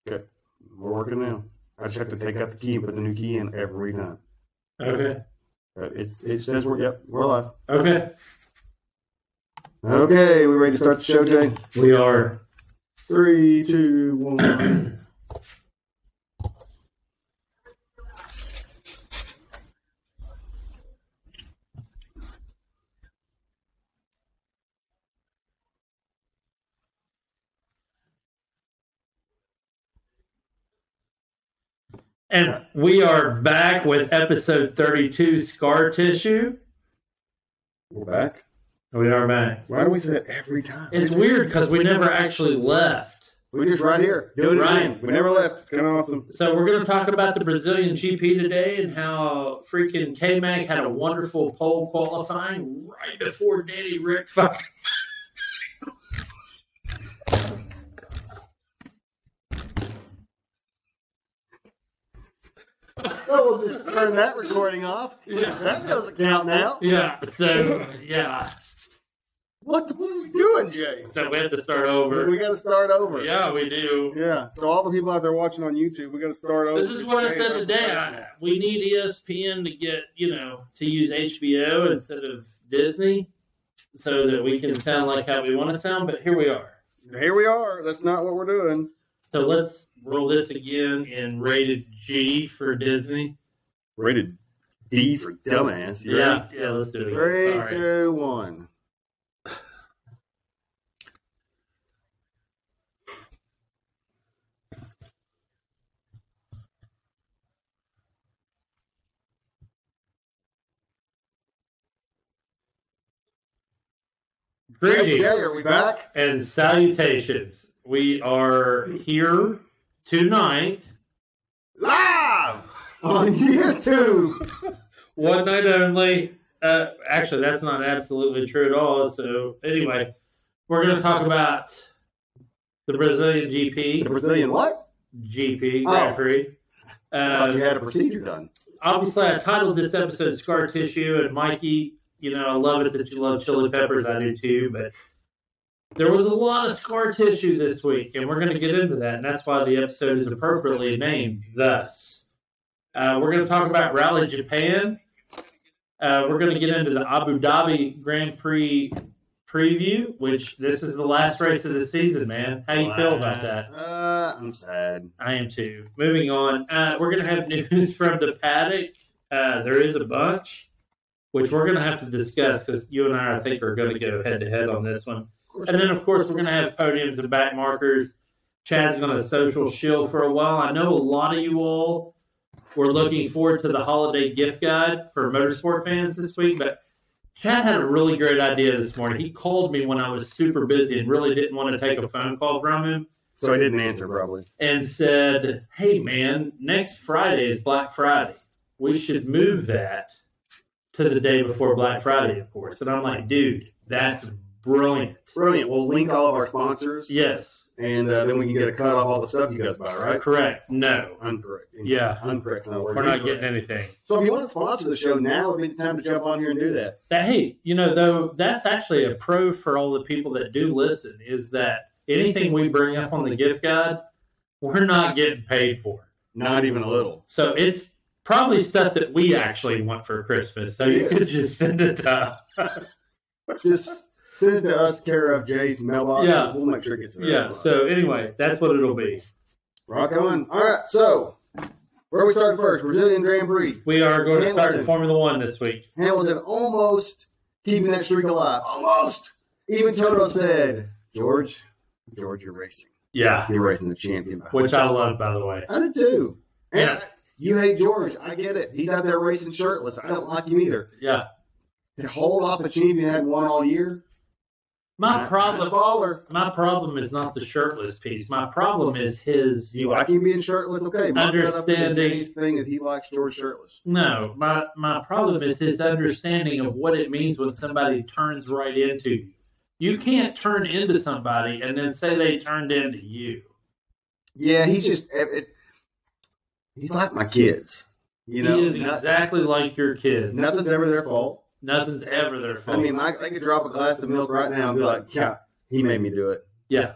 Okay. We're working now. I just have to take out the key and put the new key in every time. Okay. It says we're live. Okay. Okay, we ready to start the show, Jay? We are. 3, 2, 1. And we are back with episode 32, Scar Tissue. We're back. We are back. Why do we say that every time? It's weird because we never actually left. We're just right here. Doing it again. We never left. It's kind of awesome. So we're going to talk about the Brazilian GP today and how freaking K-Mac had a wonderful pole qualifying right before Danny Rick fucking... Oh, we'll just turn that recording off. Yeah. That doesn't count now. Yeah, so, yeah. What are we doing, Jay? So we have to start over. We got to start over. Yeah, we do. Yeah. So all the people out there watching on YouTube, we got to start over. This is what I said today. We need ESPN to get, to use HBO instead of Disney so that we can sound like how we want to sound, but here we are. Here we are. That's not what we're doing. So let's roll this again in rated G for Disney. Rated D for dumbass. Yeah, let's do it again. 3, 2, 1. Greetings. Jay, are we back? And salutations. We are here tonight. Live on YouTube. One night only. Actually, that's not absolutely true at all. So, anyway, we're going to talk about the Brazilian GP. The Brazilian what? GP, Grand Prix. I thought you had a procedure done. Obviously, I titled this episode Scar Tissue, and Mikey, I love it that you love chili peppers. I do too, but there was a lot of scar tissue this week, and we're going to get into that, and that's why the episode is appropriately named thus. We're going to talk about Rally Japan. We're going to get into the Abu Dhabi Grand Prix preview, which this is the last race of the season, man. How you feel about that? I'm sad. I am too. Moving on, we're going to have news from the paddock. There is a bunch, which we're going to have to discuss because you and I think, are going to go head-to-head on this one. And then, of course, we're going to have podiums and back markers. Chad's going to social shield for a while. I know a lot of you all were looking forward to the holiday gift guide for motorsport fans this week, but Chad had a really great idea this morning. He called me when I was super busy and really didn't want to take a phone call from him. So I didn't answer, probably. And said, hey, man, next Friday is Black Friday. We should move that to the day before Black Friday, of course. And I'm like, dude, that's brilliant. Brilliant. We'll link all of our sponsors. Yes. And then we can get a cut off all the stuff you guys buy, right? Correct. No. Incorrect. Yeah. Incorrect. We're not getting anything. So if you want to sponsor the show, now would be the time to jump on here and do that. Hey, though, that's actually a pro for all the people that do listen, is that anything we bring up on the gift guide, we're not getting paid for. Not even a little. So it's probably stuff that we actually want for Christmas. So you could just send it to us. Just send it to us, care of Jay's mailbox. Yeah. We'll make sure it gets there. Yeah, so anyway, that's what it'll be. Rock on. All right, so where are we starting first? Brazilian Grand Prix. We are going to start in Formula One this week. Hamilton almost keeping that streak alive. Almost. Even Toto said, George, you're racing. Yeah. You're racing the champion. Which I love, by the way. I did too. And you hate George. I get it. He's out there racing shirtless. I don't like him either. Yeah. To hold off a champion that hadn't won all year. My problem is not the shirtless piece. My problem is his. You like him being shirtless? Okay. Understanding thing that he likes George shirtless. No, my problem is his understanding of what it means when somebody turns right into you. You can't turn into somebody and then say they turned into you. Yeah, he's like my kids. He is exactly like your kids. Nothing's ever their fault. Nothing's ever their fault. I mean, they could drop a glass of milk right now and be like, yeah, he made me do it. Yeah,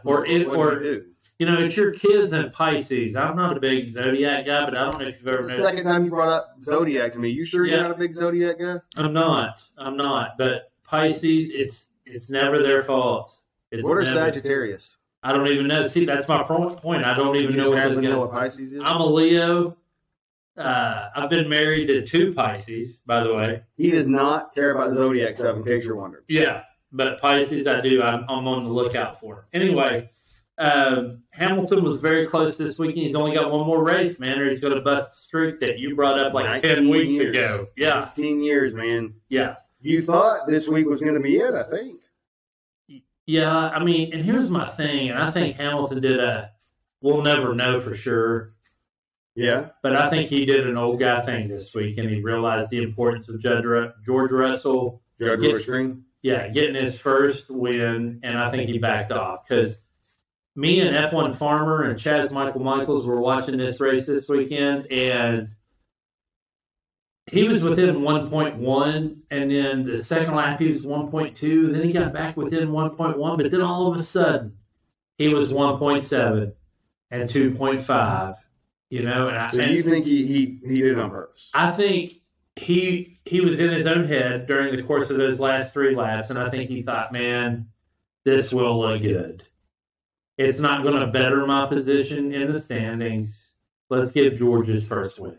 It's your kids and Pisces. I'm not a big zodiac guy, but I don't know if you've ever It's noticed. the second time you brought up zodiac to me. You sure you're not a big zodiac guy? I'm not. But Pisces, it's never their fault. What are Sagittarius? I don't even know. See, that's my point. I don't even know what Pisces is. I'm a Leo. I've been married to 2 Pisces, by the way. He does not care about zodiac stuff, in case you're wondering. Yeah, but Pisces I do. I'm on the lookout for. Anyway, Hamilton was very close this weekend. He's only got one more race, man, or he's going to bust the streak that you brought up like 10 weeks ago. Yeah. 15 years, man. Yeah. You thought this week was going to be it, I think. Yeah, I mean, and here's my thing, and I think Hamilton did we'll never know for sure. Yeah. But I think he did an old guy thing this week, and he realized the importance of George Russell. Getting his first win, and I think he backed off. Because me and F1 Farmer and Chaz Michaels were watching this race this weekend, and he was within 1.1, and then the second lap he was 1.2, then he got back within 1.1, but then all of a sudden he was 1.7 and 2.5. So you think he did it on purpose? I think he was in his own head during the course of those last 3 laps, and I think he thought, man, this will look good. It's not going to better my position in the standings. Let's give George his first win.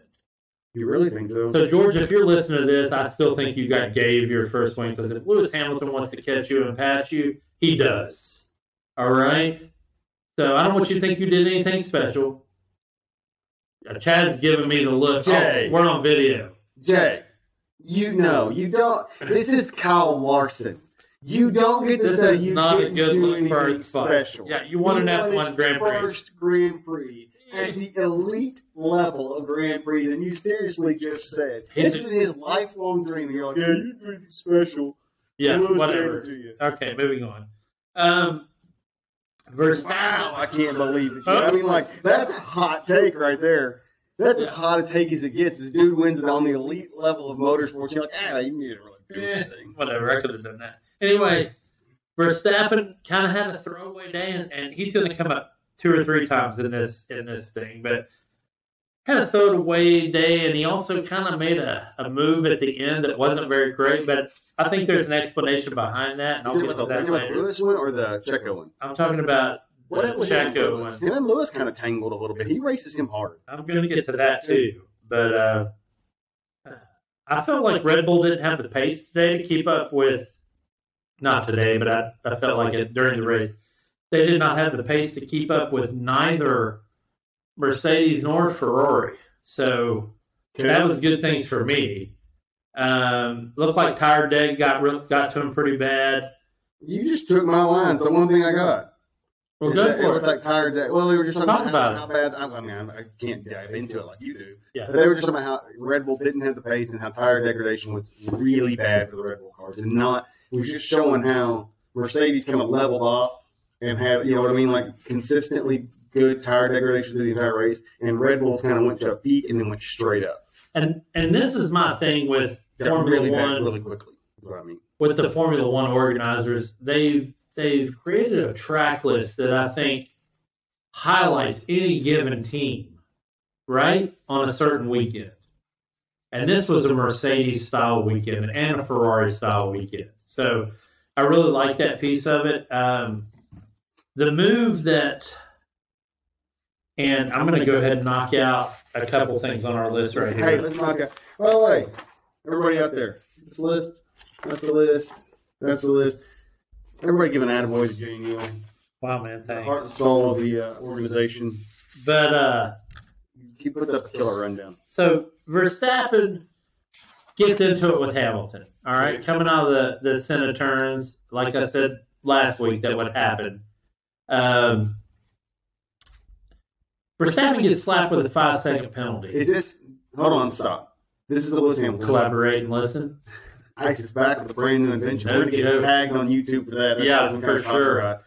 You really think so? So, George, if you're listening to this, I still think you gave your first win, because if Lewis Hamilton wants to catch you and pass you, he does. All right? So I don't want you to think you did anything special. Chad's giving me the look. Jay, we're on video. Jay, you don't. This is Kyle Larson. You don't get to say you didn't do anything special. Yeah, you won an F1 Grand Prix. First Grand Prix at the elite level of Grand Prix, and you seriously just said it's been his lifelong dream. And you're like, yeah, you do anything special. Yeah, whatever. Okay, moving on. Wow, I can't believe it. I mean, that's a hot take right there. That's as hot a take as it gets. This dude wins it on the elite level of motorsports. You're like, you need to really do anything. Whatever, I could have done that. Anyway, Verstappen kind of had a throwaway day, and he's going to come up 2 or 3 times in this thing, but had a throwaway day, and he also kind of made a move at the end that wasn't very great, but I think there's an explanation behind that, and I'll get to that later. The Lewis one or the Checo one? I'm talking about the Checo one. Him and Lewis kind of tangled a little bit. He races him hard. I'm going to get to that too, but I felt like Red Bull didn't have the pace today to keep up with, not today, but I felt like it during the race. They did not have the pace to keep up with neither Mercedes nor Ferrari. So that was good things for me. Looked like tire deck got to him pretty bad. You just took my line. It's the one thing I got. Well, good for it. It looked like tire deck. Well, they were just talking about how bad. I mean, I can't dive into it like you do. Yeah. But they were just talking about how Red Bull didn't have the pace and how tire degradation was really bad for the Red Bull cars. And it was just showing how Mercedes kind of leveled off and had, you know what I mean, like consistently good tire degradation through the entire race. And Red Bulls kind of went to a peak and then went straight up. And this is my thing with Formula One. Really quickly, is what I mean. With the Formula One organizers, they've created a track list that I think highlights any given team, right, on a certain weekend. And this was a Mercedes-style weekend and a Ferrari-style weekend. So I really like that piece of it. The move that, and I'm going to go ahead and knock out a couple things on our list right here. Hey, let's knock out. By the way, everybody out there, this list, that's the list, that's the list. Everybody give an attaboy to Jay Neal. Wow, man, thanks. The heart and soul of the organization. But he puts up a killer rundown. So Verstappen gets into it with Hamilton. All right, coming out of the center turns, like I said last week, that would happen. Verstappen gets slapped with a 5-second penalty. Is this? Hold on, stop. This is the Lewis Hamilton. Collaborate and listen. ICE is back with a brand new invention. We're going to get tagged on YouTube for that. Yeah, for sure.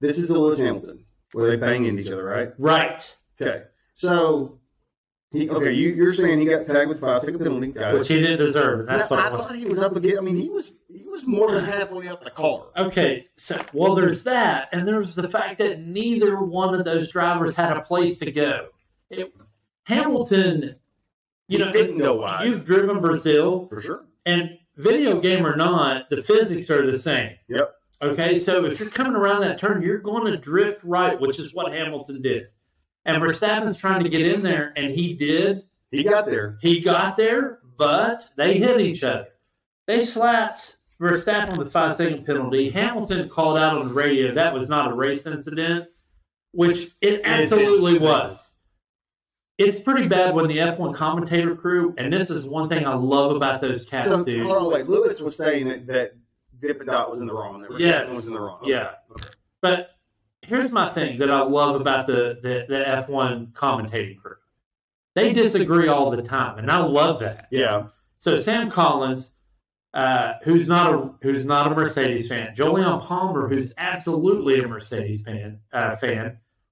This is the Lewis Hamilton, where they bang into each other, right? Right. Okay. So, You're saying he got tagged with 5-second penalty, which he didn't deserve. That's what I thought he was up again. I mean, he was more than halfway up the car. Okay, so there's that, and there's the fact that neither one of those drivers had a place to go. Hamilton, didn't know why. You've driven Brazil For sure. And video game or not, the physics are the same. Yep. Okay, so if you're coming around that turn, you're going to drift right, which is what Hamilton did. And Verstappen's trying to get in there, and he did. He got there. He got there, but they hit each other. They slapped Verstappen with a 5-second penalty. Hamilton called out on the radio that was not a race incident, which it absolutely was. It's pretty bad when the F1 commentator crew, and this is one thing I love about those cats, dude. Hold on, wait. Lewis was saying that Dippin' Dot was in the wrong. Yes. Was in the wrong. Yeah. Okay. But here's my thing that I love about the F1 commentating crew. They disagree all the time, and I love that. Yeah. So Sam Collins, who's not a Mercedes fan, Jolyon Palmer, who's absolutely a Mercedes fan,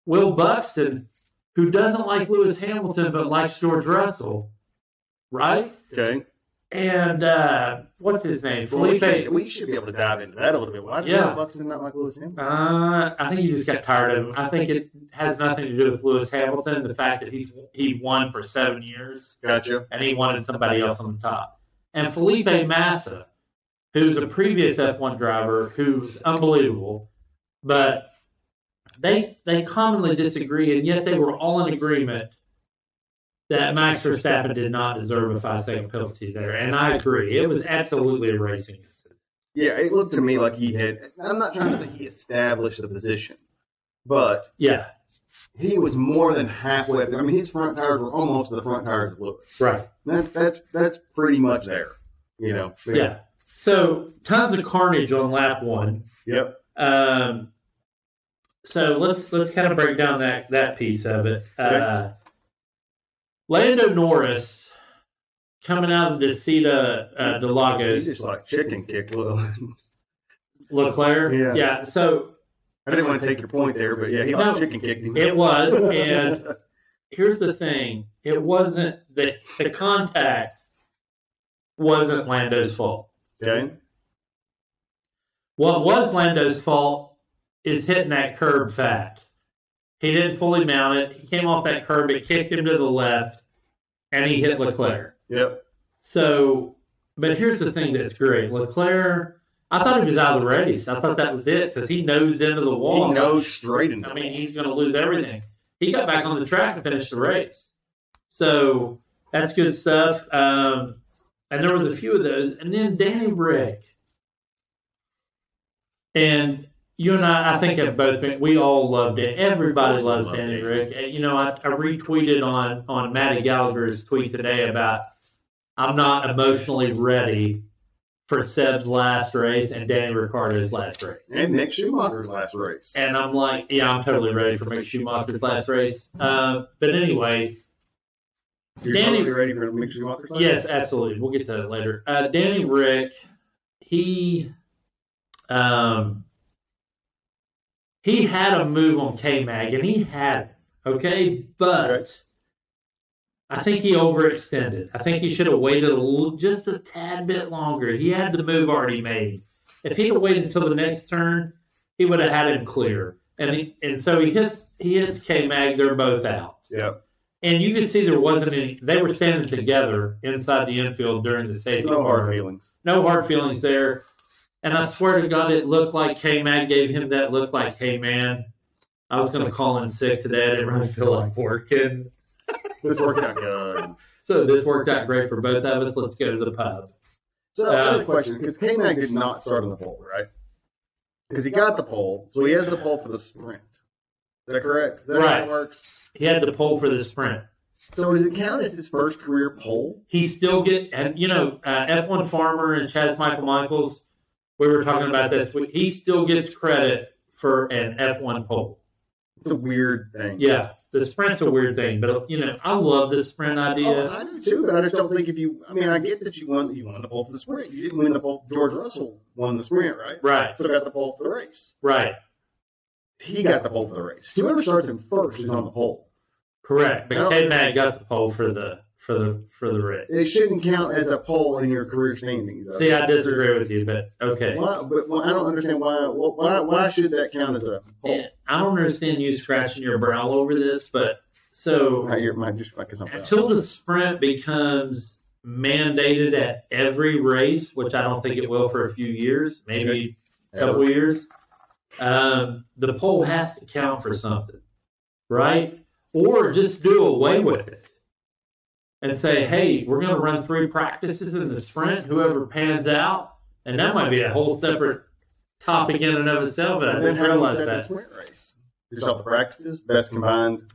Will Buxton, who doesn't like Lewis Hamilton but likes George Russell, right? Okay. And what's his name? Felipe. We should be able to dive into that a little bit. Why does Will Buxton not like Lewis Hamilton? I think he just got tired of him. I think it has nothing to do with Lewis Hamilton. The fact that he won for 7 years. Gotcha. And he wanted somebody else on the top. And Felipe Massa, who's a previous F1 driver, who's unbelievable, but they commonly disagree, and yet they were all in agreement that Max Verstappen did not deserve a 5-second penalty there. And I agree. It was absolutely a racing incident. Yeah, it looked to me like he had, I'm not trying to say he established the position, but yeah, he was more than halfway up there. I mean, his front tires were almost the front tires of Lewis. Right. That's pretty much there, Yeah. So tons of carnage on lap 1. Yep. So let's kind of break down that piece of it. Okay. Lando Norris coming out of the Desida de Lagos. He just like chicken kicked Leclerc. Yeah. So I didn't want to take your point there, but yeah, he chicken kicked him. It was, and here's the thing: it wasn't the contact wasn't Lando's fault. Okay. What was Lando's fault is hitting that curb fat. He didn't fully mount it. He came off that curb. It kicked him to the left, and he hit Leclerc. Yep. So, but here's the thing that's great. Leclerc, I thought he was out of the race. I thought that was it because he nosed into the wall. He nosed straight into I mean, he's going to lose everything. He got back on the track and finished the race. So, that's good stuff. And there was a few of those. And then Danny Rick. And you and I think have both been, we all loved it. Everybody loves Danny Rick. And, I retweeted on Matty Gallagher's tweet today about I'm not emotionally ready for Seb's last race and Danny Ricciardo's last race. And Mick Schumacher's last race. And I'm like, yeah, I'm totally ready for Mick Schumacher's last race. But anyway. You're totally ready for Mick Schumacher's last race? Yes, absolutely. We'll get to that later. Danny Rick, he had a move on K-Mag, and he had it, okay? But I think he overextended. I think he should have waited just a tad bit longer. He had the move already made. If he'd have waited until the next turn, he would have had him clear. And so he hits K-Mag. They're both out. Yep. And you could see there wasn't any. They were standing together inside the infield during the safety car. No hard feelings. No hard feelings there. And I swear to God, it looked like K-Mag gave him that look like, hey, man, I was going to call in sick today. I didn't really feel like working. This worked out good. So this worked out great for both of us. Let's go to the pub. So I have a question, because K-Mag did not start on the pole, right? Because he got the pole, so he has the pole for the sprint. Is that correct? Is that how it works? He had the pole for the sprint. So does it count as his first career pole? He still and F1 Farmer and Chaz Michaels, we were talking about this. He still gets credit for an F1 pole. It's a weird thing. Yeah, the sprint's a weird thing, but I love the sprint idea. Oh, I do too, but I just don't think I get that you won the pole for the sprint. You didn't win the pole. George Russell won the sprint, right? Right. So got the pole for the race. Right. He got the pole for the race. Whoever starts him first is on the pole. Correct. But K-Mag got the pole for the race. It shouldn't count as a pole in your career standings. See, I disagree with you, but okay. Why, I don't understand why should that count as a pole? I don't understand you scratching your brow over this, but so until the sprint becomes mandated at every race, which I don't think it will for a few years, maybe a couple years, the pole has to count for something, right? Or just do away with it and say, hey, we're going to run 3 practices in the sprint, whoever pans out, and that might be a whole separate topic in and of itself, but I didn't realize that. The sprint race. Yourself the practices, best combined.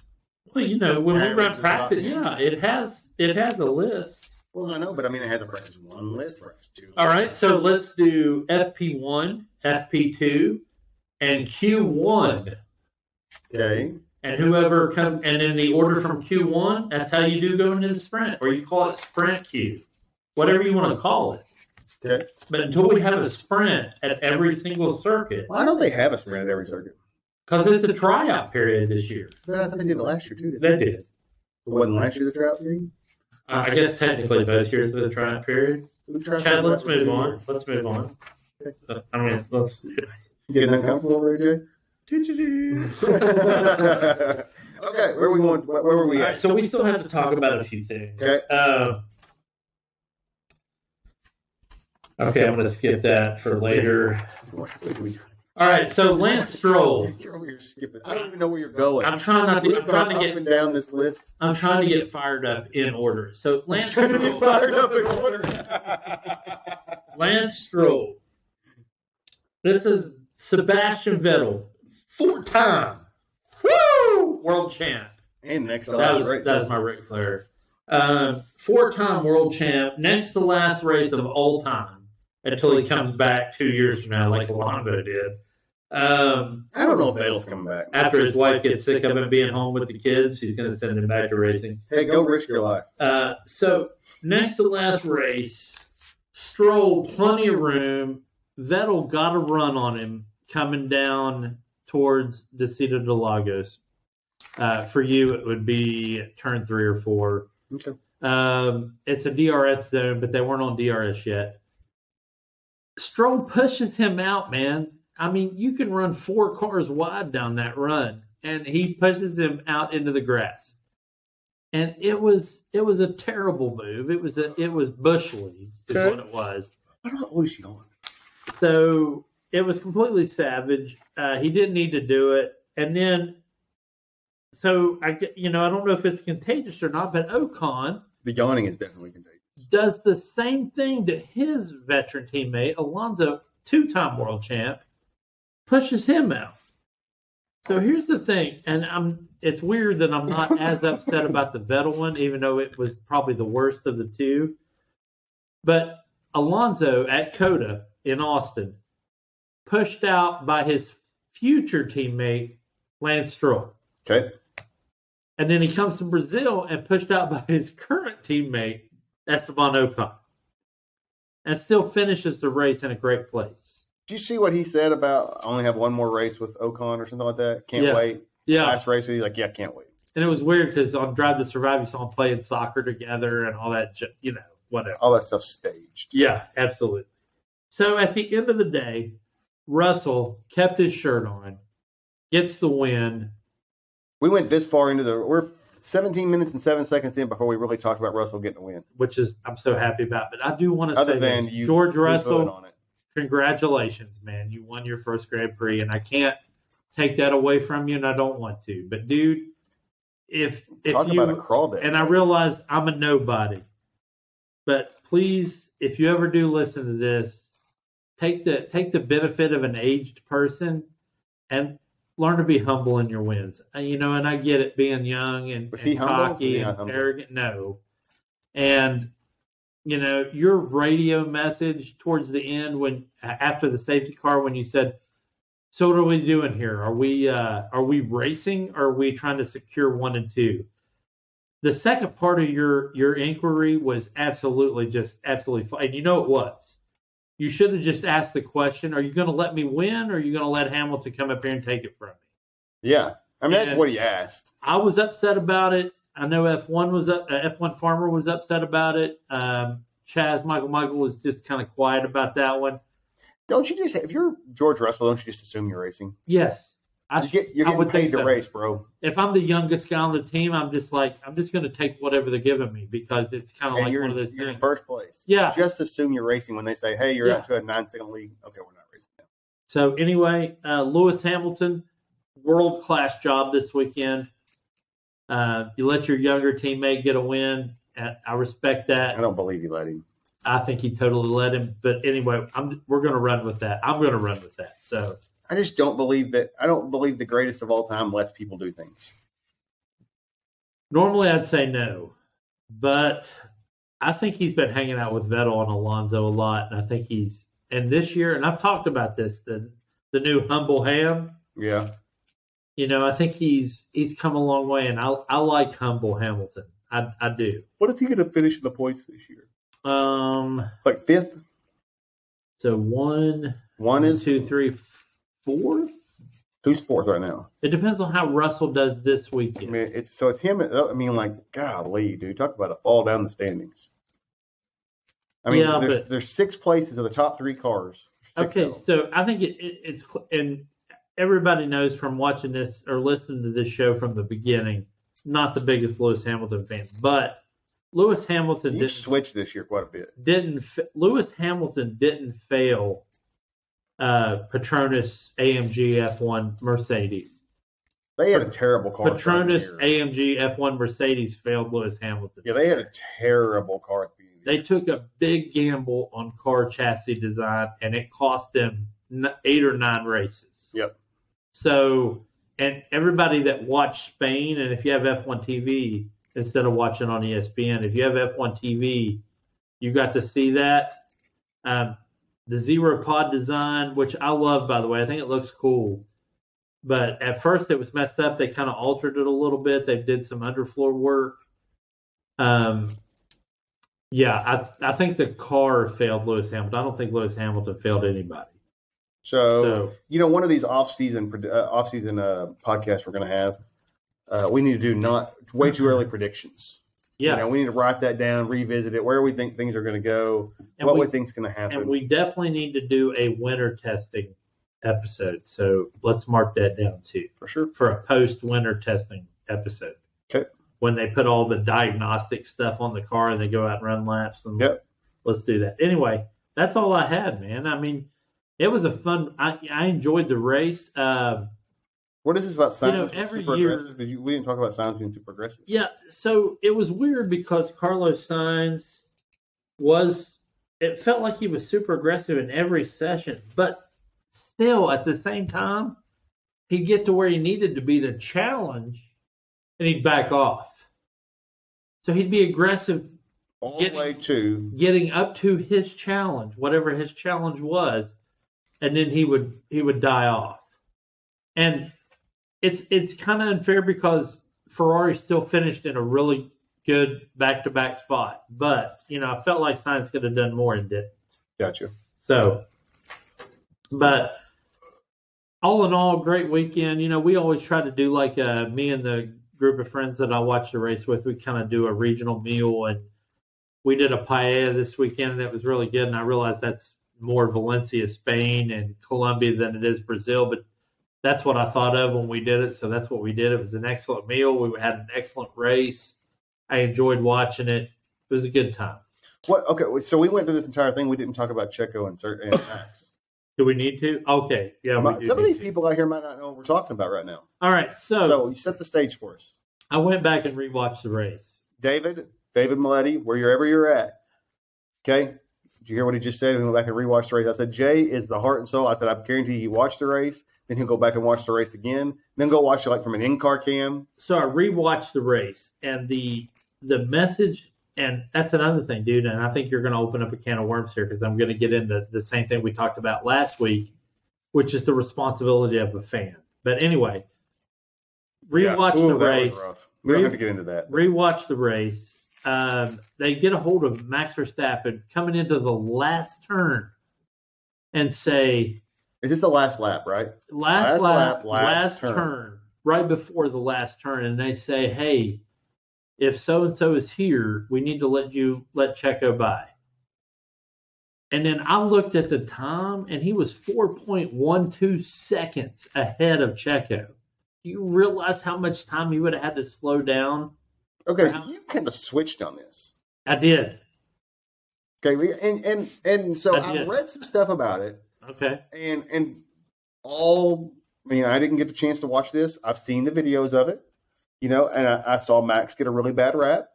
Well, when we run practice, it has a list. Well, I know, but I mean, it has a practice 1 list, practice 2. All right, so let's do FP1, FP2, and Q1. Okay. And whoever comes, and in the order from Q1, that's how you do go into the sprint, or you call it sprint Q, whatever you want to call it. Okay. But until we have a sprint at every single circuit. Why don't they have a sprint at every circuit? Because it's a tryout period this year. But I think they did it last year too. They did. It wasn't last year the tryout period? I guess technically both years of the tryout period. Chad, let's move on. Let's move on. Okay. I mean, let's. You getting uncomfortable over there, Jay? Okay, where were we at? Right, so we still have to talk about a few things. Okay. Okay, I'm going to skip that for later. All right, so Lance Stroll. You're over here skipping. I don't even know where you're going. I'm trying not to. I'm trying to get up and down this list. I'm trying to get fired up in order. So Lance Stroll. Fired up in order. Lance Stroll. This is Sebastian Vettel, 4-time world champ. And next to that last was, race. That was my Ric Flair. 4-time world champ. Next to last race of all time until he comes back 2 years from now, like Alonso did. I don't know if Vettel's coming back. After his wife gets sick of him being home with the kids, she's going to send him back to racing. Hey, go risk your life. So next to last race, Stroll, plenty of room. Vettel got a run on him coming down towards Descida de Lagos. For you, it would be turn 3 or 4. Okay. It's a DRS zone, but they weren't on DRS yet. Stroll pushes him out, man. I mean, you can run 4 cars wide down that run, and he pushes him out into the grass. And it was a terrible move. It was Bush League is what it was. Why do I always yawn? So it was completely savage. He didn't need to do it. And then, so I don't know if it's contagious or not, but Ocon, the yawning is definitely contagious, does the same thing to his veteran teammate Alonso, 2-time world champ, pushes him out. So here's the thing, and it's weird that I'm not as upset about the Vettel one, even though it was probably the worst of the two. But Alonso at Coda in Austin, pushed out by his future teammate, Lance Stroll. Okay. And then he comes to Brazil and pushed out by his current teammate, Esteban Ocon. And still finishes the race in a great place. Did you see what he said about I only have one more race with Ocon or something like that? Can't wait. Yeah. Last race, he's like, can't wait. And it was weird because on Drive to Survive, you saw them playing soccer together and all that, whatever. All that stuff staged. Yeah, absolutely. So at the end of the day, Russell kept his shirt on, gets the win. We went this far we're 17 minutes and 7 seconds in before we really talked about Russell getting a win. Which is, I'm so happy about. But I do want to say than this. you George Russell, congratulations, man. You won your first Grand Prix, and I can't take that away from you, and I don't want to. But, dude, if Talk you, about a crawl day. And I realize I'm a nobody, but please, if you ever do listen to this, take the benefit of an aged person and learn to be humble in your wins. And I get it, being young and cocky and arrogant. No. And, your radio message towards the end after the safety car, when you said, so what are we doing here? Are we racing or are we trying to secure 1 and 2? The second part of your inquiry was absolutely fine. And it was. You should have just asked the question, are you going to let me win or are you going to let Hamilton come up here and take it from me? Yeah. I mean, that's what he asked. I was upset about it. I know F1 Farmer was upset about it. Michael was just kind of quiet about that one. Don't you just, if you're George Russell, don't you just assume you're racing? Yes. You're getting paid to race, bro. If I'm the youngest guy on the team, I'm just going to take whatever they're giving me because it's kind of like one of those things. You're in first place. Yeah. Just assume you're racing when they say, hey, you're out to a 9-second lead. Okay, we're not racing now. So anyway, Lewis Hamilton, world-class job this weekend. You let your younger teammate get a win. I respect that. I don't believe you let him. I think he totally let him. But anyway, we're going to run with that. I'm going to run with that. So I just don't believe that. I don't believe the greatest of all time lets people do things. Normally, I'd say no. But I think he's been hanging out with Vettel and Alonso a lot. And I think and this year, and I've talked about this, the new humble ham. Yeah. I think he's come a long way, and I like humble Hamilton. I do. What is he going to finish in the points this year? Like fifth? So one is 2, 3, 4. Who's fourth right now? It depends on how Russell does this weekend. I mean, it's him. I mean, like, golly, dude, talk about a fall down the standings. I mean, there's 6 places of the top 3 cars. Okay, so I think it's and everybody knows from watching this or listening to this show from the beginning. Not the biggest Lewis Hamilton fan, but Lewis Hamilton didn't switch this year quite a bit. Lewis Hamilton didn't fail Petronas AMG F1 Mercedes. They had a terrible car. Petronas AMG F1 Mercedes failed Lewis Hamilton. Yeah, they had a terrible car. They took a big gamble on car chassis design, and it cost them 8 or 9 races. Yep. So, and everybody that watched Spain, and if you have F1 TV, instead of watching on ESPN, if you have F1 TV, you got to see that. The zero pod design, which I love, by the way. I think it looks cool. But at first it was messed up. They kind of altered it a little bit. They did some underfloor work. Yeah, I think the car failed Lewis Hamilton. I don't think Lewis Hamilton failed anybody. So one of these off-season podcasts we're going to have, we need to do not way too early predictions. Yeah. We need to write that down, revisit it, where we think things are going to go, what we think is going to happen. And we definitely need to do a winter testing episode. So let's mark that down too. For sure. For a post-winter testing episode. Okay. When they put all the diagnostic stuff on the car and they go out and run laps. And yep. Let's do that. Anyway, that's all I had, man. I mean, it was a fun. I enjoyed the race. What is this about Sainz being every super year, aggressive? We didn't talk about Sainz being super aggressive. Yeah, so it was weird because Carlos Sainz it felt like he was super aggressive in every session, but still at the same time, he'd get to where he needed to be to challenge and he'd back off. So he'd be aggressive all the way to getting up to his challenge, whatever his challenge was, and then he would die off. And it's kind of unfair because Ferrari still finished in a really good back-to-back spot. But, I felt like Sainz could have done more and didn't. Gotcha. So, but all in all, great weekend. We always try to do like me and the group of friends that I watch the race with, we kind of do a regional meal. And we did a paella this weekend and it was really good. And I realized that's more Valencia, Spain and Colombia than it is Brazil. But that's what I thought of when we did it, so that's what we did. It was an excellent meal. We had an excellent race. I enjoyed watching it. It was a good time. What? Okay, so we went through this entire thing. We didn't talk about Checo and Max. Do we need to? Okay, yeah. Some of these people out here might not know what we're talking about right now. All right, so you set the stage for us. I went back and rewatched the race. David Maletti, wherever you're at. Okay. Did you hear what he just said? We went back and rewatched the race. I said, Jay is the heart and soul. I said, I guarantee he watched the race. Then he'll go back and watch the race again. Then go watch it like from an in-car cam. So I rewatched the race and the message, and that's another thing, dude. And I think you're going to open up a can of worms here because I'm going to get into the same thing we talked about last week, which is the responsibility of a fan. But anyway, rewatch the race. We don't have to get into that. Rewatch the race. They get a hold of Max Verstappen coming into the last turn and say, is this the last lap, right? Last turn. right before the last turn, and they say, "Hey, if so and so is here, we need to let Checo by." And then I looked at the time, and he was 4.12 seconds ahead of Checo. Do you realize how much time he would have had to slow down? Okay, so you kind of switched on this. I did. Okay, and so I've read some stuff about it. Okay. And I didn't get the chance to watch this. I've seen the videos of it, and I saw Max get a really bad rap.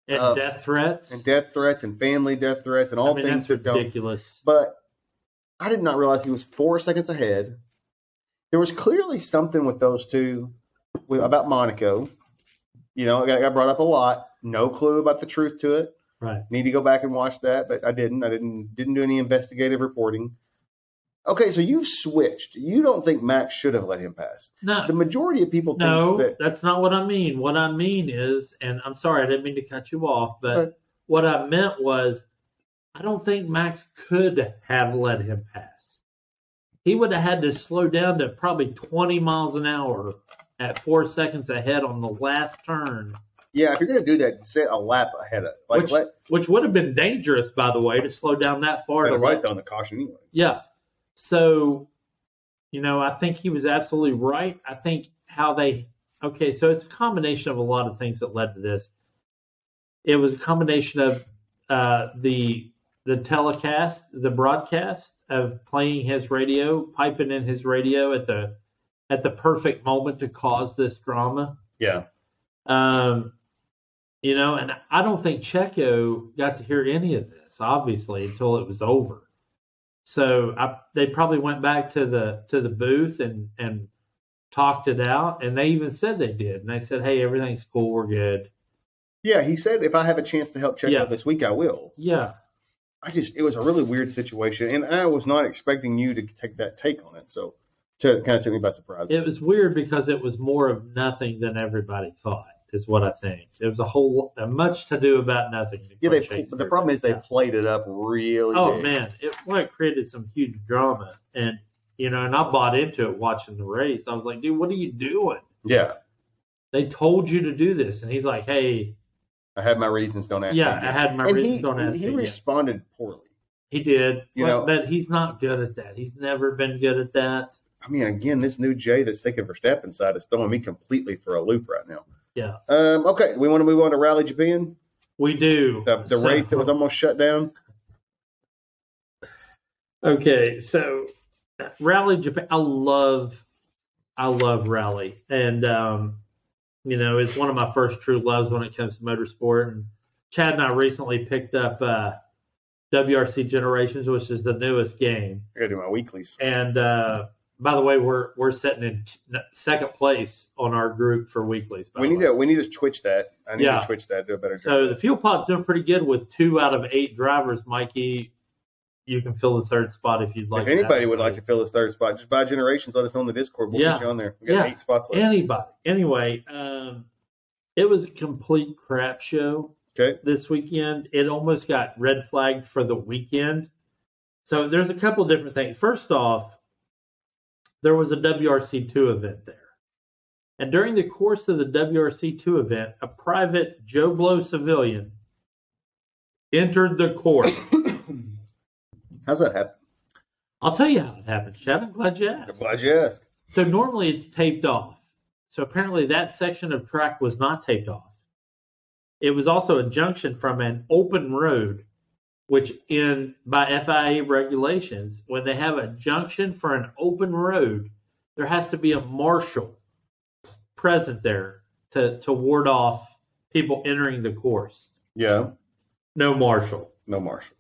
And death threats. And family death threats and all things that's ridiculous. But I did not realize he was 4 seconds ahead. There was clearly something with those two about Monaco. It got brought up a lot. No clue about the truth to it. Right. Need to go back and watch that, but I didn't. I didn't do any investigative reporting. Okay, so you've switched. You don't think Max should have let him pass? No. The majority of people think that's not what I mean. What I mean is, and I'm sorry, I didn't mean to cut you off, but what I meant was, I don't think Max could have let him pass. He would have had to slow down to probably 20 miles an hour at 4 seconds ahead on the last turn. Yeah, if you're going to do that, set a lap ahead of which would have been dangerous, by the way, to slow down that far. Right on the caution anyway. Yeah. So, I think he was absolutely right. I think so it's a combination of a lot of things that led to this. It was a combination of the telecast, the broadcast of playing his radio, piping in his radio at the perfect moment to cause this drama. Yeah. And I don't think Checo got to hear any of this, obviously, until it was over. So they probably went back to the booth and talked it out, and they even said they did. And they said, "Hey, everything's cool, we're good." Yeah, he said, "If I have a chance to help Checo this week, I will." Yeah. It was a really weird situation, and I was not expecting you to take that take on it. So it kind of took me by surprise. It was weird because it was more of nothing than everybody thought, is what I think. It was a much to do about nothing. Yeah, the problem is they played it up really big. Man, it created some huge drama. And, and I bought into it watching the race. I was like, dude, what are you doing? Yeah. They told you to do this. And he's like, hey. I had my reasons, don't ask me. Yeah, I had my reasons, don't ask me. He responded poorly. He did. But he's not good at that. He's never been good at that. I mean, again, this new Jay that's taking Verstappen's side is throwing me completely for a loop right now. Yeah. Okay, we want to move on to Rally Japan? We do. The race that was almost shut down? Okay, so Rally Japan, I love Rally. And, it's one of my first true loves when it comes to motorsport. And Chad and I recently picked up WRC Generations, which is the newest game. I got to do my weeklies. And by the way, we're sitting in second place on our group for weeklies. We need to twitch that. I need to twitch that. Do a better job. So the fuel pod's doing pretty good with 2 out of 8 drivers. Mikey, you can fill the third spot if you'd like. If anybody would like to fill this third spot, just buy Generations. Let us know in the Discord. We'll get you on there. We got 8 spots left. Anybody. Anyway, it was a complete crap show. Okay. This weekend, it almost got red flagged for the weekend. So there's a couple different things. First off, there was a WRC2 event there. And during the course of the WRC2 event, a private Joe Blow civilian entered the course. How's that happen? I'll tell you how it happened, Chad. I'm glad you asked. I'm glad you asked. So normally it's taped off. So apparently that section of track was not taped off. It was also a junction from an open road, which by FIA regulations, when they have a junction for an open road, there has to be a marshal present there to ward off people entering the course. Yeah. No marshal. No marshal.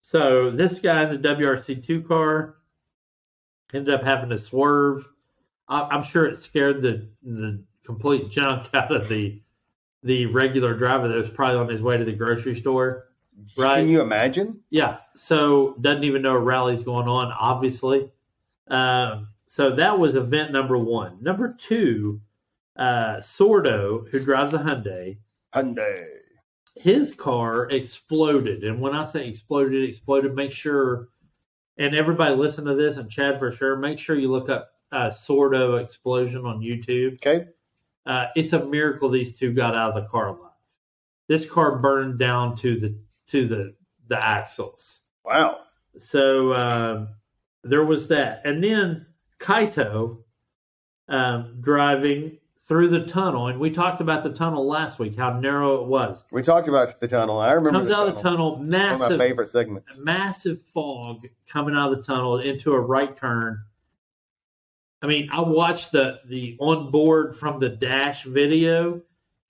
So this guy in the WRC2 car ended up having to swerve. I'm sure it scared the complete junk out of the regular driver that was probably on his way to the grocery store. Right? Can you imagine? Yeah. So doesn't even know a rally's going on, obviously. So that was event number 1. Number 2, Sordo, who drives a Hyundai. His car exploded. And when I say exploded, make sure, and everybody listen to this, and Chad for sure, make sure you look up Sordo explosion on YouTube. Okay. It's a miracle these two got out of the car alive. This car burned down to the axles. Wow. So there was that. And then Kaito driving through the tunnel. And we talked about the tunnel last week, how narrow it was. We talked about the tunnel. I remember Comes out of the tunnel, massive. One of my favorite segments. Massive fog coming out of the tunnel into a right turn. I mean, I watched the onboard from the dash video.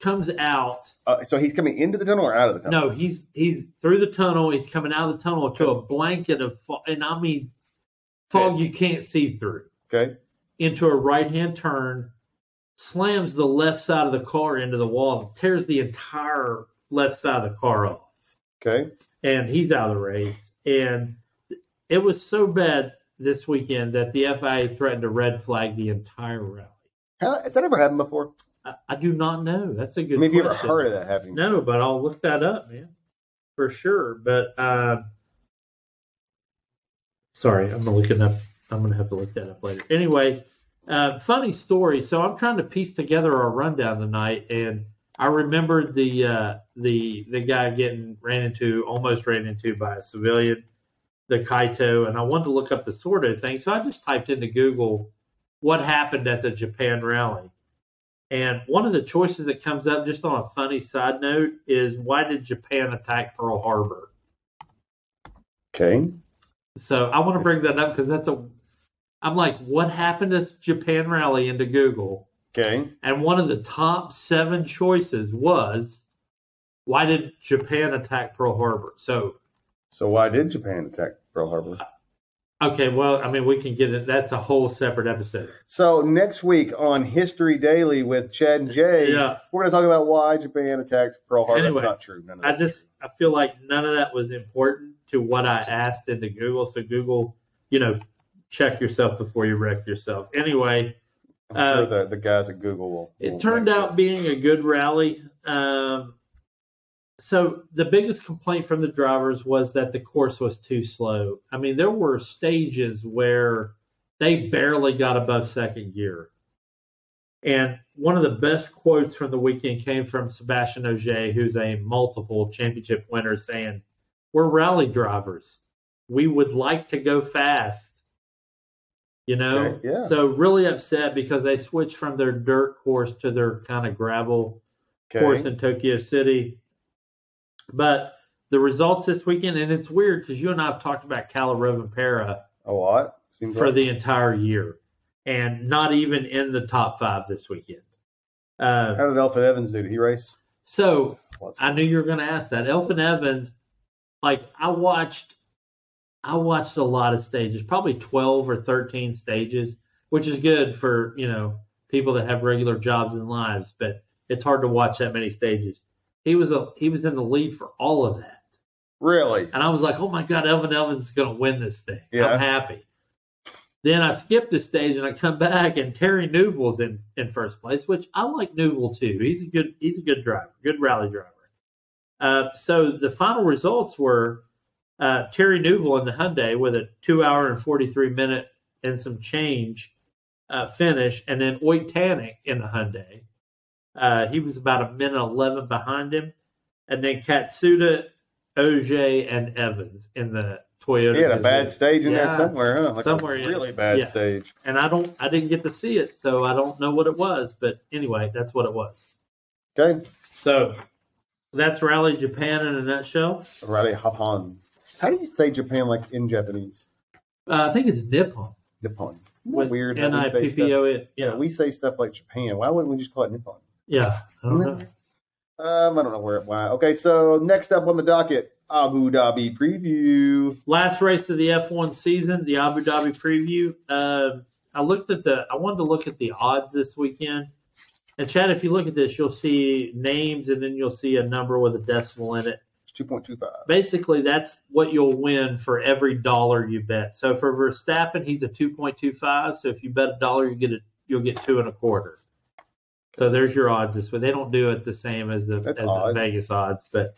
Comes out. So he's coming into the tunnel or out of the tunnel? No, he's through the tunnel. He's coming out of the tunnel to a blanket of fog, and I mean fog you can't see through. Okay. Into a right-hand turn, slams the left side of the car into the wall, tears the entire left side of the car off. Okay. And he's out of the race. And it was so bad this weekend that the FIA threatened to red flag the entire rally. Has that ever happened before? I do not know. That's a good question. Have you ever question. heard of that happening? No, but I'll look that up, man. For sure. But sorry, I'm going to have to look that up later. Anyway, funny story. So I'm trying to piece together our rundown tonight, and I remembered the guy almost ran into by a civilian, the Kaito, and I wanted to look up the Sordo thing. So I just typed into Google what happened at the Japan rally. And one of the choices that comes up, just on a funny side note, is why did Japan attack Pearl Harbor? Okay. So I want to bring that up because I'm like, what happened at the Japan rally into Google? Okay. And one of the top 7 choices was, why did Japan attack Pearl Harbor? So why did Japan attack Pearl Harbor? Okay, well, I mean, we can get it. That's a whole separate episode. So next week on History Daily with Chad and Jay, we're going to talk about why Japan attacked Pearl Harbor. Anyway, that's not true. I feel like none of that was important to what I asked into Google. So Google, check yourself before you wreck yourself. Anyway. I'm sure the guys at Google will. It turned out being a good rally. So the biggest complaint from the drivers was that the course was too slow. I mean, there were stages where they barely got above second gear. And one of the best quotes from the weekend came from Sebastian Ogier, who's a multiple championship winner, saying, "We're rally drivers. We would like to go fast." Okay, yeah. So really upset because they switched from their dirt course to their kind of gravel course in Tokyo City. But the results this weekend, and it's weird because you and I have talked about Kalle Rovanperä a lot for the entire year, and not even in the top 5 this weekend. How did Elfyn Evans do? Did he race? So I knew you were going to ask that. Elfyn Evans, like I watched a lot of stages, probably 12 or 13 stages, which is good for people that have regular jobs and lives, but it's hard to watch that many stages. He was in the lead for all of that. Really? And I was like, oh my God, Elfyn Evans is going to win this thing. Yeah. I'm happy. Then I skipped the stage and I come back and Terry Newville's in first place, which I like Newville too. He's a good driver, good rally driver. So the final results were Terry Newville in the Hyundai with a 2 hour and 43 minute and some change finish, and then Oyt Tanek in the Hyundai. He was about a minute 11 behind him. And then Katsuda, Ogier, and Evans in the Toyota. He had a bad stage in there somewhere, huh? Like somewhere a really bad stage. And I didn't get to see it, so I don't know what it was. But anyway, that's what it was. Okay. So that's Rally Japan in a nutshell. Rally Japan. How do you say Japan like in Japanese? I think it's Nippon. Nippon. With weird. N-I-P-P-O-N. Yeah, we say stuff like Japan. Why wouldn't we just call it Nippon? Yeah, I don't know. I don't know why. Okay, so next up on the docket, Abu Dhabi preview. Last race of the F1 season, the Abu Dhabi preview. I wanted to look at the odds this weekend. And Chad, if you look at this, you'll see names and then you'll see a number with a decimal in it. 2.25. Basically, that's what you'll win for every dollar you bet. So for Verstappen, he's a 2.25. So if you bet $1, you'll get 2.25. So there's your odds this way. They don't do it the same as the Vegas odds, but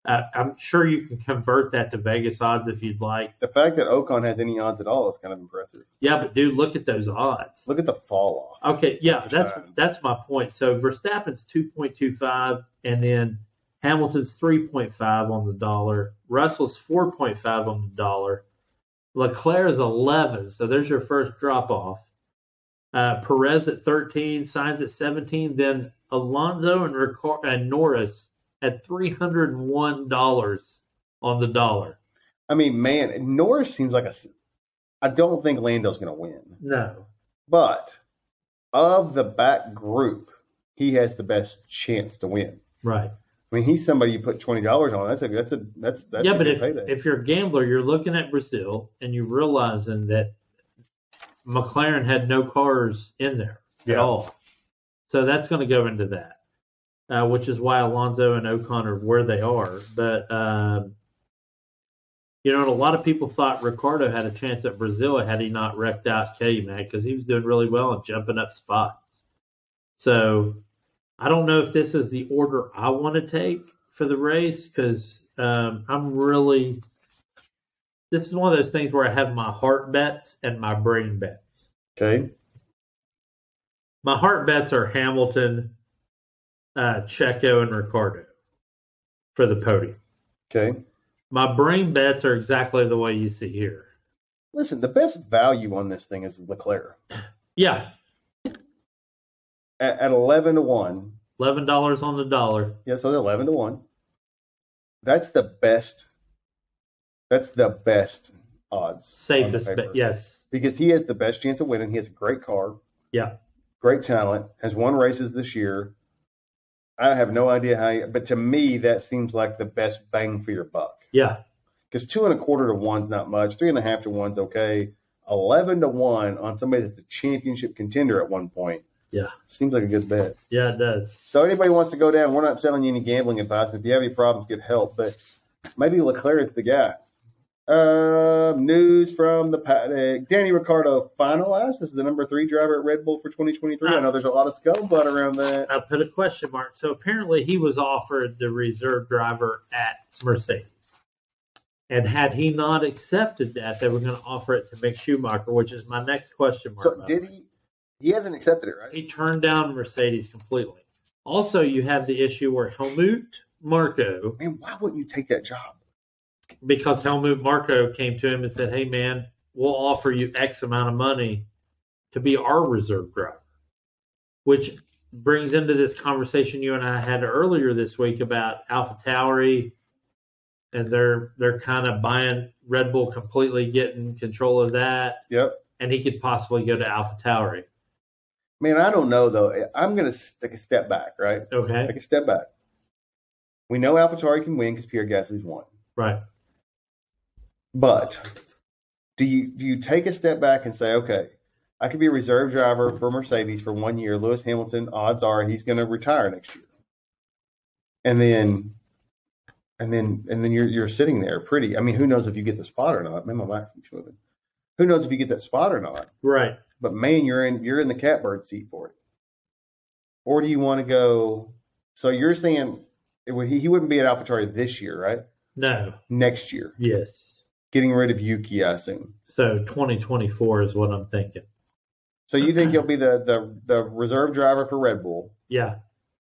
I'm sure you can convert that to Vegas odds if you'd like. The fact that Ocon has any odds at all is kind of impressive. Yeah, but dude, look at those odds. Look at the fall off. Okay, yeah, that's my point. So Verstappen's 2.25, and then Hamilton's 3.5 on the dollar. Russell's 4.5 on the dollar. Leclerc's 11, so there's your first drop off. Perez at 13, Sainz at 17, then Alonso and Norris at $301 on the dollar. I mean, man, Norris seems like I don't think Lando's going to win. No. But of the back group, he has the best chance to win. Right. I mean, he's somebody you put $20 on. That's yeah, a but good payday. If you're a gambler, you're looking at Brazil and you're realizing that McLaren had no cars in there at all. So that's going to go into that, which is why Alonso and Ocon are where they are. But, you know, and a lot of people thought Ricciardo had a chance at Brazil had he not wrecked out K-Mag because he was doing really well and jumping up spots. So I don't know if this is the order I want to take for the race because this is one of those things where I have my heart bets and my brain bets. Okay. My heart bets are Hamilton, Checo, and Ricciardo for the podium. Okay. My brain bets are exactly the way you see here. Listen, the best value on this thing is Leclerc. Yeah. At 11 to 1. $11 on the dollar. Yeah, so 11 to 1. That's the best. That's the best odds. Safest bet, yes. Because he has the best chance of winning. He has a great car. Yeah. Great talent. Has won races this year. I have no idea but to me, that seems like the best bang for your buck. Yeah. Because 2.25 to 1's not much. 3.5 to 1's okay. 11 to 1 on somebody that's a championship contender at one point. Yeah. Seems like a good bet. Yeah, it does. So anybody wants to go down, we're not selling you any gambling advice. If you have any problems, get help. But maybe Leclerc is the guy. News from the paddock. Danny Ricciardo finalized. This is the number 3 driver at Red Bull for 2023. I know there's a lot of scuttlebutt around that. I put a question mark. So apparently he was offered the reserve driver at Mercedes. And had he not accepted that, they were going to offer it to Mick Schumacher, which is my next question mark. So did he? He hasn't accepted it, right? He turned down Mercedes completely. Also, you have the issue where Helmut Marko. Man, why wouldn't you take that job? Because Helmut Marko came to him and said, hey, man, we'll offer you X amount of money to be our reserve driver. Which brings into this conversation you and I had earlier this week about AlphaTauri, and they're kind of buying Red Bull completely, getting control of that. Yep. And he could possibly go to AlphaTauri. Man, I don't know, though. I'm going to take a step back, right? Okay. Take a step back. We know AlphaTauri can win because Pierre Gasly's won. Right. But do you take a step back and say, okay, I could be a reserve driver for Mercedes for 1 year. Lewis Hamilton, odds are he's going to retire next year. And then you're sitting there pretty. I mean, who knows if you get the spot or not? Man, my mic keeps moving. Who knows if you get that spot or not? Right. But man, you're in the catbird seat for it. Or do you want to go? So you're saying he wouldn't be at AlphaTauri this year, right? No. Next year. Yes. Getting rid of Yuki, I assume. So 2024 is what I'm thinking. So you think he'll be the reserve driver for Red Bull? Yeah.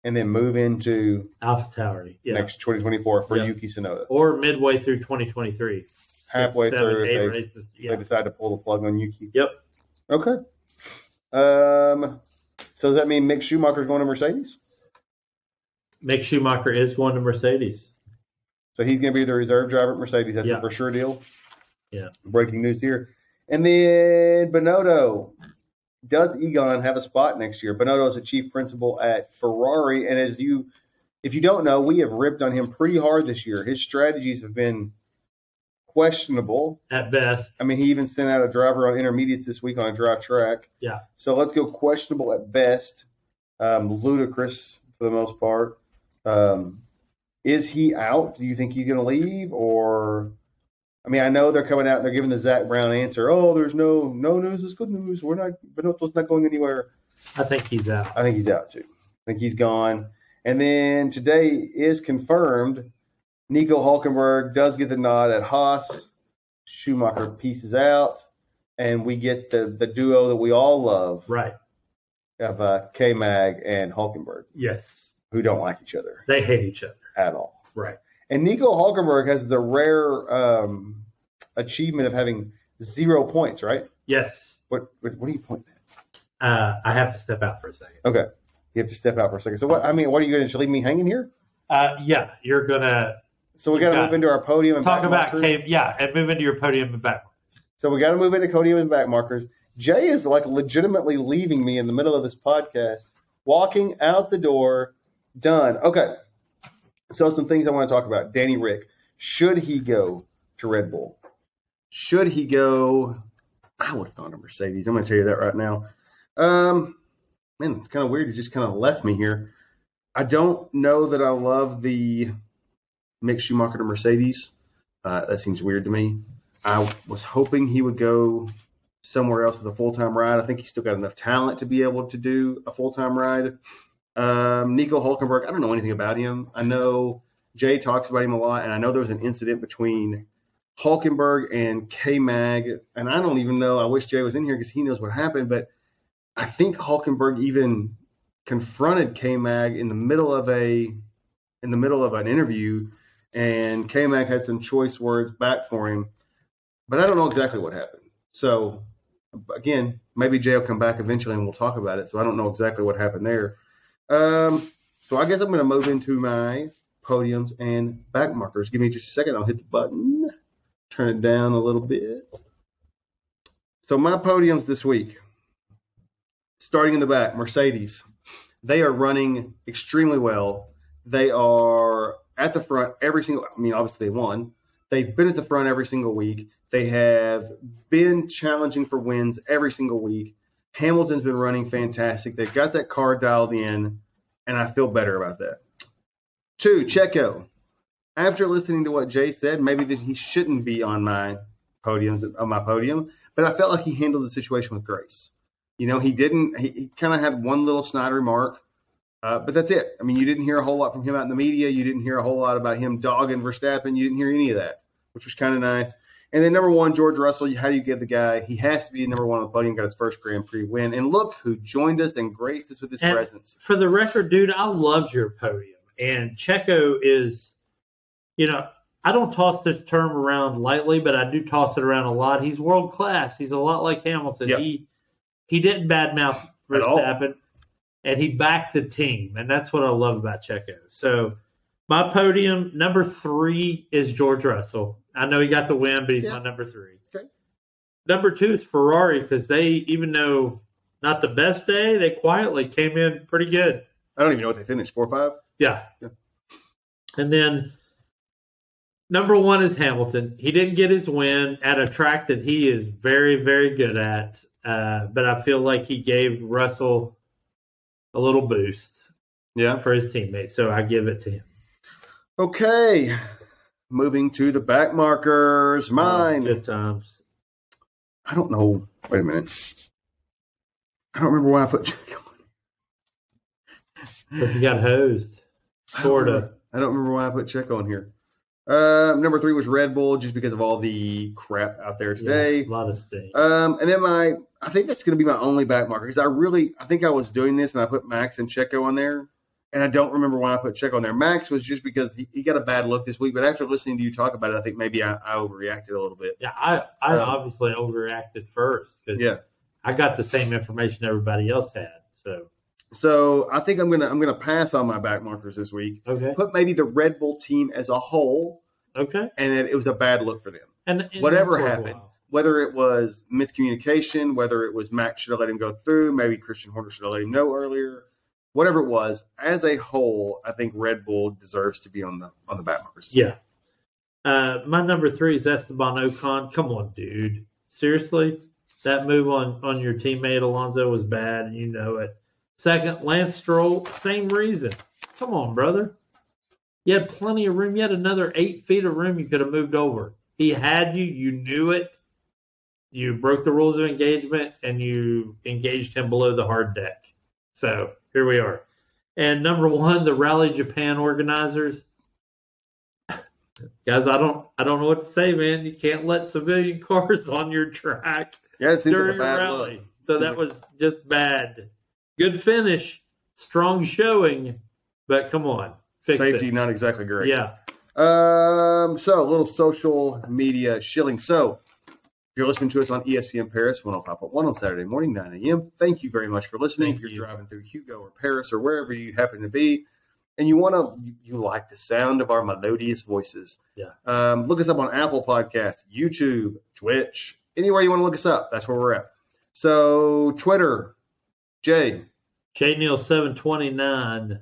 And then move into AlphaTauri. Yeah. Next 2024 for Yuki Tsunoda. Or midway through 2023. Halfway through, they decide to pull the plug on Yuki. Yep. Okay. So does that mean Mick Schumacher's going to Mercedes? Mick Schumacher is going to Mercedes. So he's going to be the reserve driver at Mercedes. That's a for sure deal. Yeah. Breaking news here. And then Binotto. Does Egon have a spot next year? Binotto is a chief principal at Ferrari. And if you don't know, we have ripped on him pretty hard this year. His strategies have been questionable. At best. I mean, he even sent out a driver on intermediates this week on a dry track. Yeah. So let's go questionable at best. Ludicrous for the most part. Is he out? Do you think he's going to leave? Or, I mean, I know they're coming out and they're giving the Zach Brown answer. Oh, there's no news is good news. Binotto's not going anywhere. I think he's out. I think he's out too. I think he's gone. And then today is confirmed Nico Hulkenberg does get the nod at Haas. Schumacher pieces out, and we get the duo that we all love Right. of K-Mag and Hulkenberg, Yes. who don't like each other They hate each other. at all. Right. And Nico Hulkenberg has the rare achievement of having 0 points, right? Yes. What are you pointing at? I have to step out for a second. Okay. You have to step out for a second. So, what are you going to leave me hanging here? Yeah, you're going to So, we got to move into our podium and talk back about markers. and move into your podium and back. So, we got to move into podium and back markers. Jay is like legitimately leaving me in the middle of this podcast, walking out the door, done. Okay. So, some things I want to talk about. Danny Rick, should he go to Red Bull? Should he go? I would have gone to Mercedes. I'm going to tell you that right now. Man, it's kind of weird. You just kind of left me here. I don't know that I love the Mick Schumacher to Mercedes. That seems weird to me. I was hoping he would go somewhere else with a full-time ride. I think he's still got enough talent to be able to do a full-time ride. Nico Hulkenberg, I don't know anything about him. I know Jay talks about him a lot, and I know there was an incident between Hulkenberg and K-Mag, and I don't even know. I wish Jay was in here because he knows what happened, but I think Hulkenberg even confronted K-Mag in the middle of an interview, and K-Mag had some choice words back for him, but I don't know exactly what happened. So again, maybe Jay will come back eventually and we'll talk about it. So I don't know exactly what happened there. So I guess I'm going to move into my podiums and back markers. Give me just a second. I'll hit the button, turn it down a little bit. So my podiums this week, starting in the back, Mercedes. They are running extremely well. They are at the front obviously they won. They've been at the front every single week. They have been challenging for wins every single week. Hamilton's been running fantastic. They've got that car dialed in, and I feel better about that. 2, Checo. After listening to what Jay said, maybe that he shouldn't be on my podium, but I felt like he handled the situation with grace. You know, he kind of had one little snide remark, but that's it. I mean, you didn't hear a whole lot from him out in the media. You didn't hear a whole lot about him dogging Verstappen. You didn't hear any of that, which was kind of nice. And then number 1, George Russell, how do you give the guy? He has to be number 1 on the podium, got his first Grand Prix win. And look who joined us and graced us with his presence. For the record, dude, I loved your podium. And Checo is, I don't toss the term around lightly, but I do toss it around a lot. He's world class. He's a lot like Hamilton. Yep. He didn't badmouth Verstappen, and he backed the team. And that's what I love about Checo. So my podium, number 3 is George Russell. I know he got the win, but he's my number 3. Okay. Number 2 is Ferrari because they, even though not the best day, they quietly came in pretty good. I don't even know what they finished, 4 or 5? Yeah. And then number 1 is Hamilton. He didn't get his win at a track that he is very, very good at, but I feel like he gave Russell a little boost for his teammates, so I give it to him. Okay. Moving to the back markers. Mine. Good times. I don't know. Wait a minute. I don't remember why I put Checo on. Because he got hosed. Sort of. I don't remember why I put Checo on here. Number 3 was Red Bull, just because of all the crap out there today. Yeah, a lot of stinks. And then I think that's going to be my only back marker, because I think I was doing this and I put Max and Checo on there. And I don't remember why I put Checo on there. Max was just because he got a bad look this week. But after listening to you talk about it, I think maybe I overreacted a little bit. Yeah, I obviously overreacted first because I got the same information everybody else had. So I think I'm gonna pass on my back markers this week. Okay. Put maybe the Red Bull team as a whole. Okay. And it was a bad look for them. And whatever happened, whether it was miscommunication, whether it was Max should have let him go through, maybe Christian Horner should have let him know earlier. Whatever it was, as a whole, I think Red Bull deserves to be on the back markers. Yeah. My number 3 is Esteban Ocon. Come on, dude. Seriously? That move on your teammate Alonso was bad, and you know it. Second, Lance Stroll, same reason. Come on, brother. You had plenty of room. You had another 8 feet of room you could have moved over. He had you. You knew it. You broke the rules of engagement, and you engaged him below the hard deck. So here we are. And number 1, the Rally Japan organizers. Guys, I don't know what to say, man. You can't let civilian cars on your track Yeah, it seems during like a a bad rally. look. So that was just bad. Good finish, strong showing, but come on, fix Safety, it. not exactly great. Yeah. So a little social media shilling. So if you're listening to us on ESPN Paris 105.1 on Saturday morning, 9 a.m., thank you very much for listening. Thank if you're you. driving through Hugo or Paris or wherever you happen to be, and you like the sound of our melodious voices, look us up on Apple Podcast, YouTube, Twitch, anywhere you want to look us up. That's where we're at. So Twitter, Jay. JNeil729.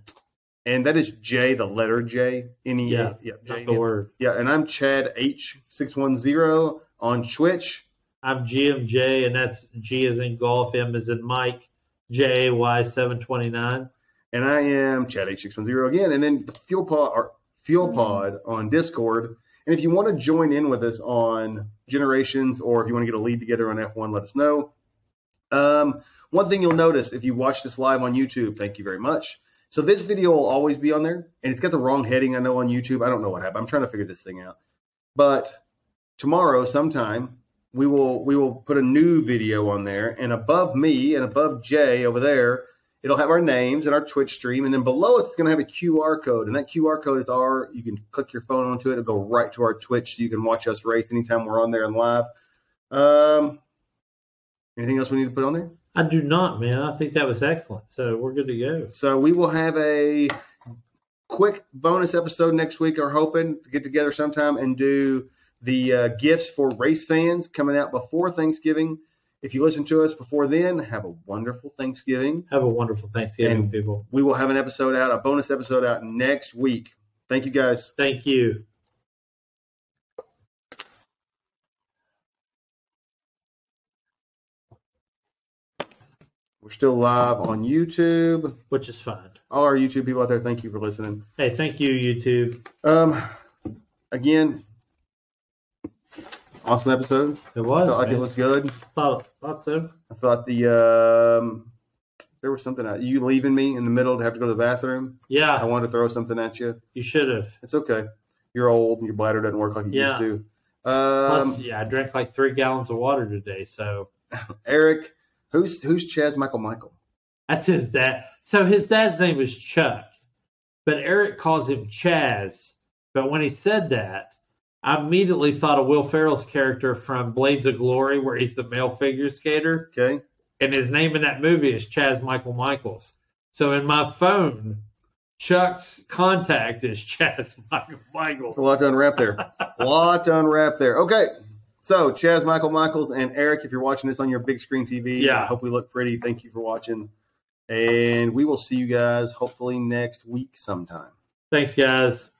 And that is J, the letter J. Yeah, J, the word. Yeah, and I'm Chad H610 on Twitch. I'm GMJ, and that's G as in golf, M as in Mike, JAY729. And I am Chad H610 again. And then the Fuel Pod on Discord. And if you want to join in with us on Generations, or if you want to get a lead together on F1, let us know. One thing you'll notice if you watch this live on YouTube, thank you very much. So this video will always be on there, and it's got the wrong heading, I know, on YouTube. I don't know what happened. I'm trying to figure this thing out. But tomorrow sometime, we will put a new video on there, and above me and above Jay over there, it'll have our names and our Twitch stream, and then below us, it's going to have a QR code, and that QR code is you can click your phone onto it. It'll go right to our Twitch, so you can watch us race anytime we're on there and live. Anything else we need to put on there? I do not, man. I think that was excellent. So we're good to go. So we will have a quick bonus episode next week. We're hoping to get together sometime and do the gifts for race fans coming out before Thanksgiving. If you listen to us before then, have a wonderful Thanksgiving. Have a wonderful Thanksgiving, people. We will have a bonus episode out next week. Thank you, guys. Thank you. We're still live on YouTube. Which is fine. All our YouTube people out there, thank you for listening. Hey, thank you, YouTube. Again, awesome episode. It was. I felt like it was good. Thought so. I thought there was something out. You leaving me in the middle to have to go to the bathroom? Yeah. I wanted to throw something at you. You should have. It's okay. You're old and your bladder doesn't work like it used to. Plus, I drank like 3 gallons of water today. So, Eric, who's Chaz Michael? That's his dad. So his dad's name is Chuck, but Eric calls him Chaz. But when he said that, I immediately thought of Will Ferrell's character from Blades of Glory, where he's the male figure skater. Okay. And his name in that movie is Chaz Michaels. So in my phone, Chuck's contact is Chaz Michaels. A lot to unwrap there. Okay. So, Chaz Michaels and Eric, if you're watching this on your big screen TV, I hope we look pretty. Thank you for watching. And we will see you guys hopefully next week sometime. Thanks, guys.